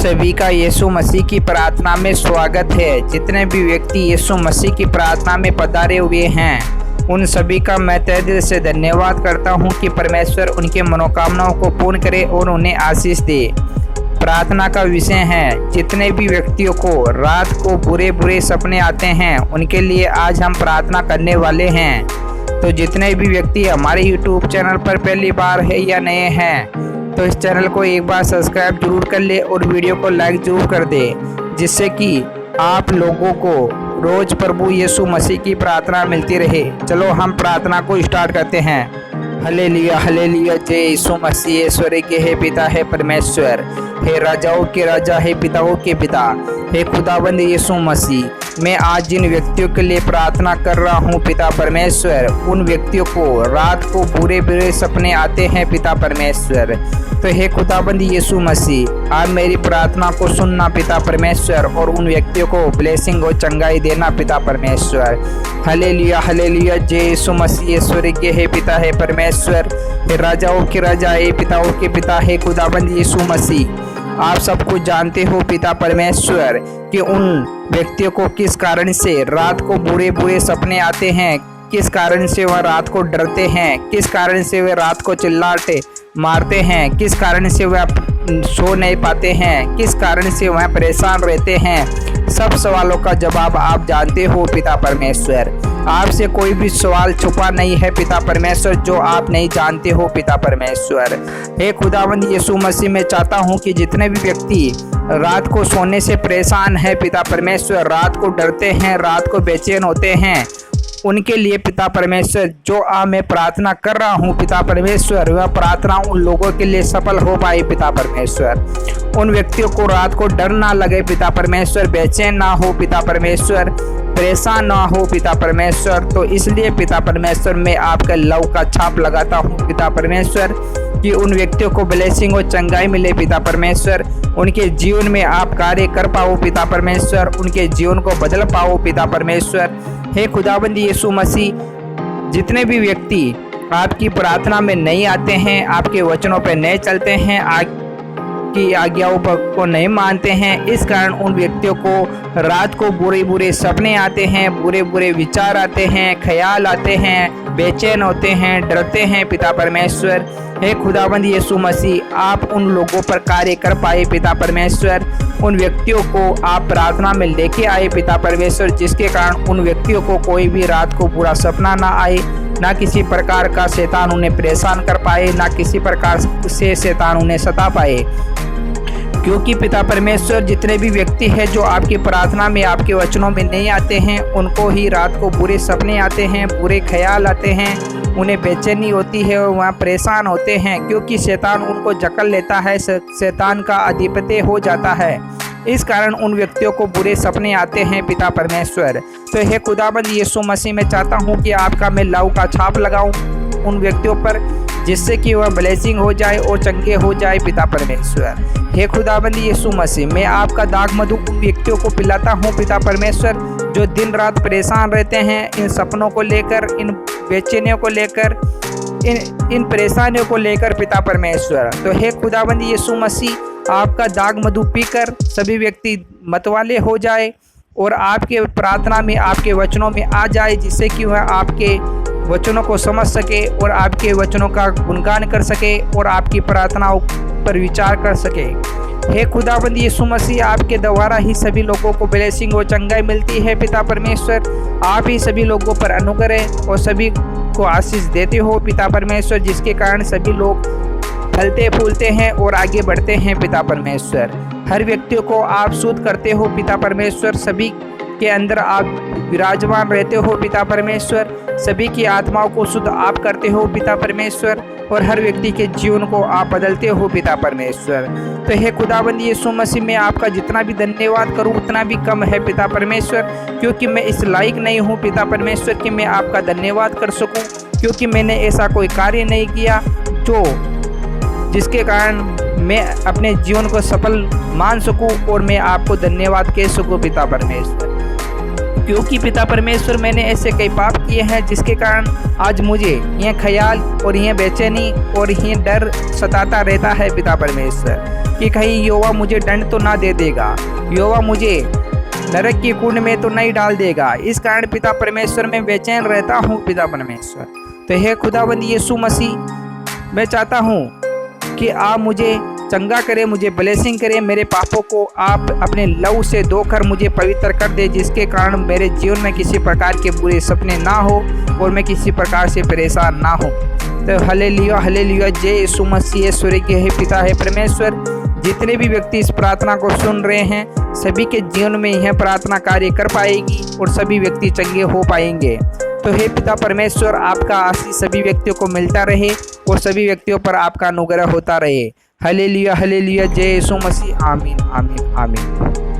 सभी का यीशु मसीह की प्रार्थना में स्वागत है। जितने भी व्यक्ति यीशु मसीह की प्रार्थना में पधारे हुए हैं उन सभी का मैं तहे दिल से धन्यवाद करता हूं कि परमेश्वर उनके मनोकामनाओं को पूर्ण करे और उन्हें आशीष दे। प्रार्थना का विषय है, जितने भी व्यक्तियों को रात को बुरे बुरे सपने आते हैं उनके लिए आज हम प्रार्थना करने वाले हैं। तो जितने भी व्यक्ति हमारे YouTube चैनल पर पहली बार है या नए हैं तो इस चैनल को एक बार सब्सक्राइब जरूर कर ले और वीडियो को लाइक जरूर कर दे, जिससे कि आप लोगों को रोज प्रभु यीशु मसीह की प्रार्थना मिलती रहे। चलो हम प्रार्थना को स्टार्ट करते हैं। हालेलुया हालेलुया, जय यीशु मसीह। स्वर्ग के हे पिता है परमेश्वर, हे राजाओं के राजा, हे पिताओं के पिता, हे खुदाबंद यीशु मसीह, मैं आज जिन व्यक्तियों के लिए प्रार्थना कर रहा हूँ पिता परमेश्वर, उन व्यक्तियों को रात को बुरे बुरे सपने आते हैं पिता परमेश्वर। तो हे खुदाबंद यीशु मसीह, आप मेरी प्रार्थना को सुनना पिता परमेश्वर और उन व्यक्तियों को ब्लेसिंग और चंगाई देना पिता परमेश्वर। हालेलुया हालेलुया, जय यीशु मसीह। स्वर्ग के हे पिता है परमेश्वर, हे राजाओं के राजा, हे पिताओं के पिता, हे खुदाबंद यीशु मसीह, आप सब कुछ जानते हो पिता परमेश्वर कि उन व्यक्तियों को किस कारण से रात को बुरे बुरे सपने आते हैं, किस कारण से वह रात को डरते हैं, किस कारण से वे रात को चिल्लाते मारते हैं, किस कारण से वह सो नहीं पाते हैं, किस कारण से वह परेशान रहते हैं। सब सवालों का जवाब आप जानते हो पिता परमेश्वर। आपसे कोई भी सवाल छुपा नहीं है पिता परमेश्वर जो आप नहीं जानते हो पिता परमेश्वर। हे खुदावंद यीशु मसीह, मैं चाहता हूँ कि जितने भी व्यक्ति रात को सोने से परेशान है पिता परमेश्वर, रात को डरते हैं, रात को बेचैन होते हैं, उनके लिए पिता परमेश्वर जो मैं प्रार्थना कर रहा हूँ पिता परमेश्वर, वह प्रार्थना उन लोगों के लिए सफल हो पाए पिता परमेश्वर। उन व्यक्तियों को रात को डर ना लगे पिता परमेश्वर, बेचैन ना हो पिता परमेश्वर, परेशान ना हो पिता परमेश्वर। तो इसलिए पिता परमेश्वर मैं आपका लव का छाप लगाता हूँ पिता परमेश्वर कि उन व्यक्तियों को ब्लेसिंग और चंगाई मिले पिता परमेश्वर, उनके जीवन में आप कार्य कर पाओ पिता परमेश्वर, उनके जीवन को बदल पाओ पिता परमेश्वर। हे खुदाबंद यीशु मसीह, जितने भी व्यक्ति आपकी प्रार्थना में नहीं आते हैं, आपके वचनों पर नहीं चलते हैं, की आज्ञाओं को नहीं मानते हैं, इस कारण उन व्यक्तियों को रात को बुरे बुरे सपने आते हैं, बुरे बुरे विचार आते हैं, ख्याल आते हैं, बेचैन होते हैं, डरते हैं पिता परमेश्वर। हे खुदाबंद यीशु मसीह, आप उन लोगों पर कार्य कर पाए पिता परमेश्वर, उन व्यक्तियों को आप प्रार्थना में लेके आए पिता परमेश्वर, जिसके कारण उन व्यक्तियों को कोई भी रात को बुरा सपना ना आए, ना किसी प्रकार का शैतान उन्हें परेशान कर पाए, ना किसी प्रकार से शैतान उन्हें सता पाए। क्योंकि पिता परमेश्वर जितने भी व्यक्ति हैं जो आपकी प्रार्थना में आपके वचनों में नहीं आते हैं, उनको ही रात को बुरे सपने आते हैं, बुरे ख्याल आते हैं, उन्हें बेचैनी होती है और वहाँ परेशान होते हैं, क्योंकि शैतान उनको जकड़ लेता है, शैतान का अधिपति हो जाता है। इस कारण उन व्यक्तियों को बुरे सपने आते हैं पिता परमेश्वर। तो हे खुदाबंद यीशु मसीह, मैं चाहता हूँ कि आपका मैं लव का छाप लगाऊँ उन व्यक्तियों पर, जिससे कि वह ब्लेसिंग हो जाए और चंगे हो जाए पिता परमेश्वर। हे खुदाबंद यीशु मसीह, मैं आपका दाग मधु उन व्यक्तियों को पिलाता हूँ पिता परमेश्वर जो दिन रात परेशान रहते हैं इन सपनों को लेकर, इन बेचैनियों को लेकर, इन परेशानियों को लेकर पिता परमेश्वर। तो हे खुदाबंद यीशु मसीह, आपका दाग मधु पीकर सभी व्यक्ति मतवाले हो जाए और आपके प्रार्थना में आपके वचनों में आ जाए, जिससे कि वह आपके वचनों को समझ सके और आपके वचनों का गुणगान कर सके और आपकी प्रार्थनाओं पर विचार कर सके। हे खुदाबंद यीशु मसीह, आपके द्वारा ही सभी लोगों को ब्लेसिंग और चंगाई मिलती है पिता परमेश्वर। आप ही सभी लोगों पर अनुग्रह और सभी को आशीष देते हो पिता परमेश्वर, जिसके कारण सभी लोग फलते फूलते हैं और आगे बढ़ते हैं पिता परमेश्वर। हर व्यक्तियों को आप शुद्ध करते हो पिता परमेश्वर, सभी के अंदर आप विराजमान रहते हो पिता परमेश्वर, सभी की आत्माओं को शुद्ध आप करते हो पिता परमेश्वर और हर व्यक्ति के जीवन को आप बदलते हो पिता परमेश्वर। तो हे खुदाबंद यीशु मसीह, मैं आपका जितना भी धन्यवाद करूं उतना भी कम है पिता परमेश्वर, क्योंकि मैं इस लायक नहीं हूं पिता परमेश्वर कि मैं आपका धन्यवाद कर सकूं, क्योंकि मैंने ऐसा कोई कार्य नहीं किया जिसके कारण मैं अपने जीवन को सफल मान सकूं और मैं आपको धन्यवाद कह सकूं पिता परमेश्वर। क्योंकि पिता परमेश्वर मैंने ऐसे कई पाप किए हैं जिसके कारण आज मुझे यह ख्याल और यह बेचैनी और यह डर सताता रहता है पिता परमेश्वर कि कहीं यहोवा मुझे दंड तो ना दे देगा, यहोवा मुझे नरक की कुंड में तो नहीं डाल देगा। इस कारण पिता परमेश्वर मैं बेचैन रहता हूँ पिता परमेश्वर। तो हे खुदावंद यीशु मसीह, मैं चाहता हूँ कि आप मुझे चंगा करें, मुझे ब्लेसिंग करें, मेरे पापों को आप अपने लहू से धोकर मुझे पवित्र कर दे, जिसके कारण मेरे जीवन में किसी प्रकार के बुरे सपने ना हो और मैं किसी प्रकार से परेशान ना हो। तो हालेलुया हालेलुया, जय यीशु मसीह। स्वर्गीय हे पिता है परमेश्वर, जितने भी व्यक्ति इस प्रार्थना को सुन रहे हैं सभी के जीवन में यह प्रार्थना कार्य कर पाएगी और सभी व्यक्ति चंगे हो पाएंगे। तो हे पिता परमेश्वर, आपका आशीष सभी व्यक्तियों को मिलता रहे और सभी व्यक्तियों पर आपका अनुग्रह होता रहे। हालेलुया हालेलुया, जय यीशु मसीह। आमीन आमीन आमीन।